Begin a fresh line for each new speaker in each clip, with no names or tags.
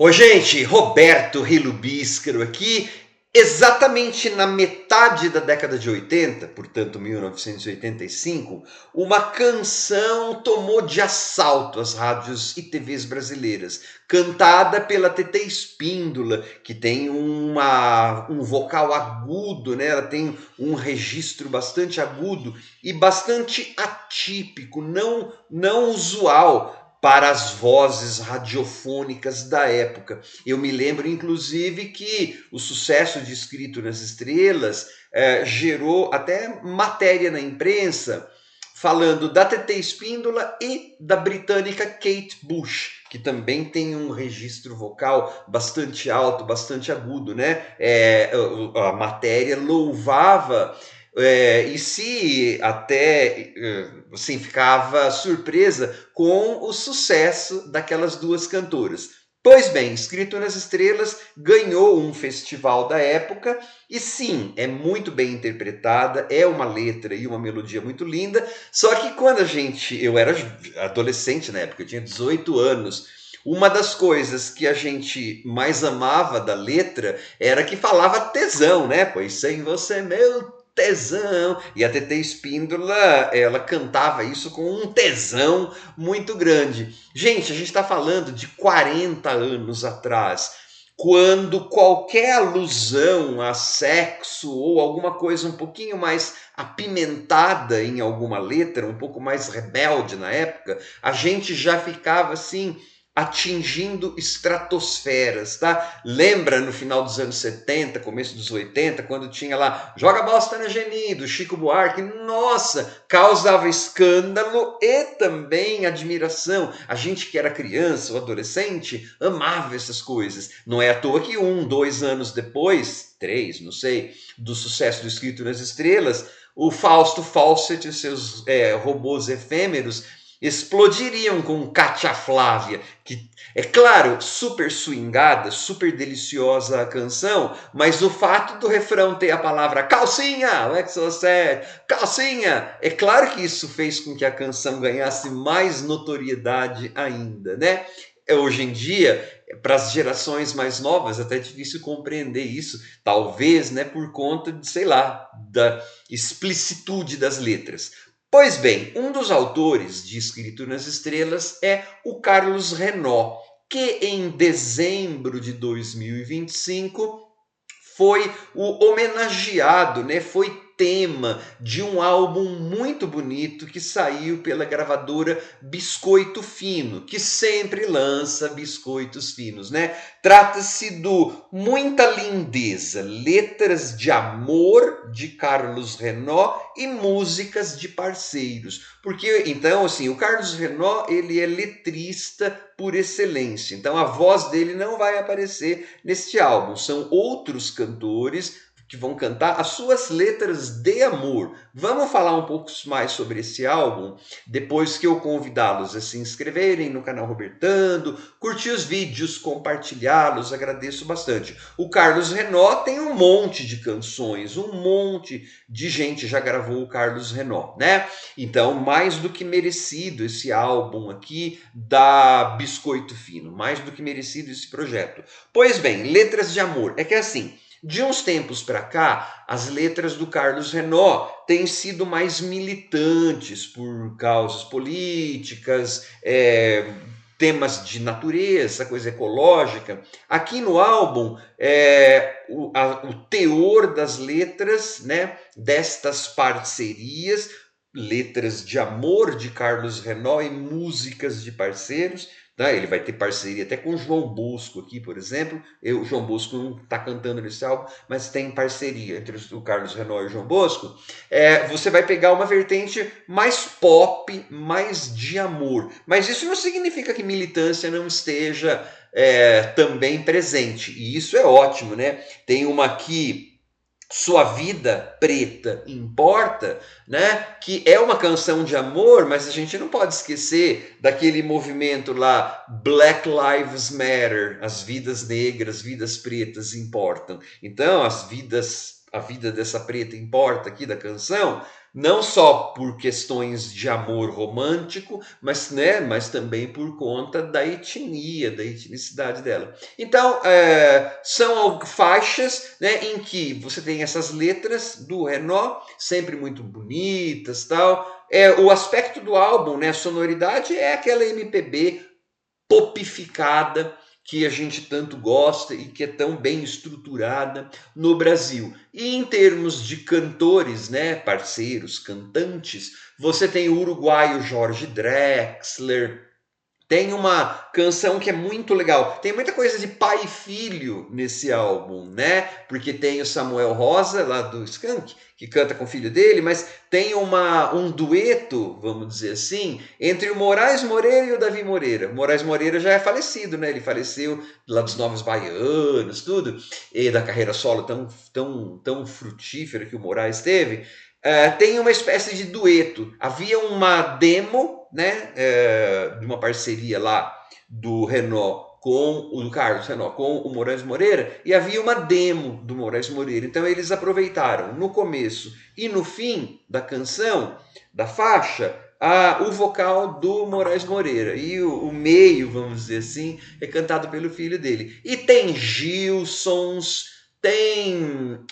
Oi, gente, Roberto Rilo Bíscaro aqui, exatamente na metade da década de 80, portanto 1985, uma canção tomou de assalto as rádios e TVs brasileiras, cantada pela TT Espíndola, que tem um vocal agudo, né? Ela tem um registro bastante agudo e bastante atípico, não usual para as vozes radiofônicas da época. Eu me lembro, inclusive, que o sucesso de Escrito nas Estrelas gerou até matéria na imprensa falando da TT Espíndola e da britânica Kate Bush, que também tem um registro vocal bastante alto, bastante agudo, né? A matéria louvava e se até assim, ficava surpresa com o sucesso daquelas duas cantoras. Pois bem, Escrito nas Estrelas ganhou um festival da época e sim, é muito bem interpretada, é uma letra e uma melodia muito linda, só que quando eu era adolescente na época, eu tinha 18 anos, uma das coisas que a gente mais amava da letra era que falava tesão, né? Pois sem você, meu tesão. E a TT Espíndola, ela cantava isso com um tesão muito grande. Gente, a gente está falando de 40 anos atrás, quando qualquer alusão a sexo ou alguma coisa um pouquinho mais apimentada em alguma letra, um pouco mais rebelde na época, a gente já ficava assim atingindo estratosferas, tá? Lembra no final dos anos 70, começo dos 80, quando tinha lá Joga Bosta na Geni, do Chico Buarque, nossa, causava escândalo e também admiração. A gente que era criança ou adolescente amava essas coisas. Não é à toa que 2 anos depois, 3, não sei, do sucesso do Escrito nas Estrelas, o Fausto Fawcett e seus robôs efêmeros explodiriam com Cátia Flávia, que é claro, super swingada, super deliciosa a canção, mas o fato do refrão ter a palavra calcinha, calcinha, é claro que isso fez com que a canção ganhasse mais notoriedade ainda, né? Hoje em dia, para as gerações mais novas, até é difícil compreender isso, talvez, né, por conta de, sei lá, da explicitude das letras. Pois bem, um dos autores de Escrito nas Estrelas é o Carlos Renaud, que em dezembro de 2025 foi o homenageado, né? Foi tema de um álbum muito bonito que saiu pela gravadora Biscoito Fino, que sempre lança biscoitos finos, né? Trata-se do Muita Lindeza, letras de amor de Carlos Renaud e músicas de parceiros. Porque então, assim, o Carlos Renaud, ele é letrista por excelência. Então a voz dele não vai aparecer neste álbum. São outros cantores que vão cantar as suas letras de amor. Vamos falar um pouco mais sobre esse álbum depois que eu convidá-los a se inscreverem no canal Robertando, curtir os vídeos, compartilhá-los, agradeço bastante. O Carlos Renaud tem um monte de canções, um monte de gente já gravou o Carlos Renaud, né? Então, mais do que merecido esse álbum aqui da Biscoito Fino, mais do que merecido esse projeto. Pois bem, letras de amor, é que assim, de uns tempos para cá, as letras do Carlos Renaud têm sido mais militantes por causas políticas, temas de natureza, coisa ecológica. Aqui no álbum, o teor das letras, né, destas parcerias, letras de amor de Carlos Renaud e músicas de parceiros, tá? Ele vai ter parceria até com o João Bosco aqui, por exemplo. O João Bosco não está cantando nesse álbum, mas tem parceria entre o Carlos Renaud e o João Bosco. Você vai pegar uma vertente mais pop, mais de amor. Mas isso não significa que militância não esteja também presente. E isso é ótimo, né? Tem uma aqui, Sua Vida Preta Importa, né? Que é uma canção de amor, mas a gente não pode esquecer daquele movimento lá, Black Lives Matter, as vidas negras, vidas pretas importam. Então, as vidas a vida dessa preta importa aqui da canção, não só por questões de amor romântico, mas, né, mas também por conta da etnia, da etnicidade dela. Então, são faixas, né, em que você tem essas letras do Renaud, sempre muito bonitas, tal. O aspecto do álbum, né, a sonoridade é aquela MPB popificada que a gente tanto gosta e que é tão bem estruturada no Brasil. E em termos de cantores, né, parceiros, cantantes, você tem o uruguaio Jorge Drexler, tem uma canção que é muito legal. Tem muita coisa de pai e filho nesse álbum, né? Porque tem o Samuel Rosa, lá do Skank, que canta com o filho dele, mas tem um dueto, vamos dizer assim, entre o Moraes Moreira e o Davi Moreira. O Moraes Moreira já é falecido, né? Ele faleceu lá dos Novos Baianos, tudo, e da carreira solo tão frutífera que o Moraes teve. Tem uma espécie de dueto. Havia uma demo, né, de uma parceria lá do Renaud com o do Carlos Renaud com o Moraes Moreira, e havia uma demo do Moraes Moreira. Então eles aproveitaram no começo e no fim da canção, da faixa, o vocal do Moraes Moreira. E o meio, vamos dizer assim, é cantado pelo filho dele. E tem Gilsons, tem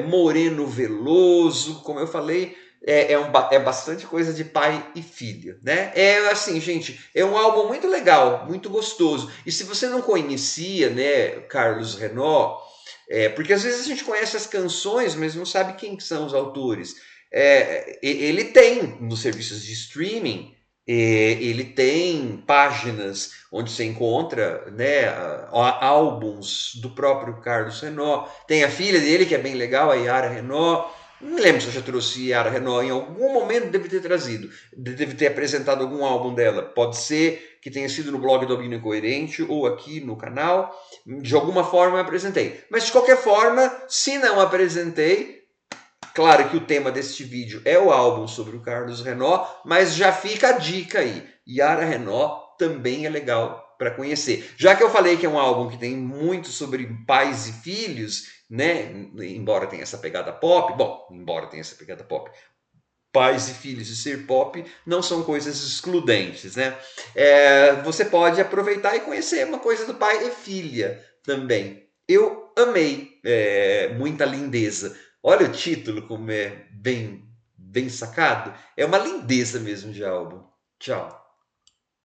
Moreno Veloso, como eu falei, é bastante coisa de pai e filha, né? É assim, gente, é um álbum muito legal, muito gostoso. E se você não conhecia, né, Carlos Renaud, porque às vezes a gente conhece as canções, mas não sabe quem que são os autores. Ele tem nos serviços de streaming, ele tem páginas onde você encontra, né, álbuns do próprio Carlos Renaud. Tem a filha dele, que é bem legal, a Yara Renaud. Não me lembro se eu já trouxe Yara Renaud, em algum momento deve ter trazido, deve ter apresentado algum álbum dela. Pode ser que tenha sido no blog do Albino Incoerente ou aqui no canal. De alguma forma eu apresentei. Mas de qualquer forma, se não apresentei, claro que o tema deste vídeo é o álbum sobre o Carlos Renaud, mas já fica a dica aí. Yara Renaud também é legal para conhecer. Já que eu falei que é um álbum que tem muito sobre pais e filhos, né? Embora tenha essa pegada pop, pais e filhos e ser pop não são coisas excludentes, né? Você pode aproveitar e conhecer uma coisa do pai e filha também. Eu amei, muita lindeza. Olha o título como é bem sacado. É uma lindeza mesmo de álbum. Tchau.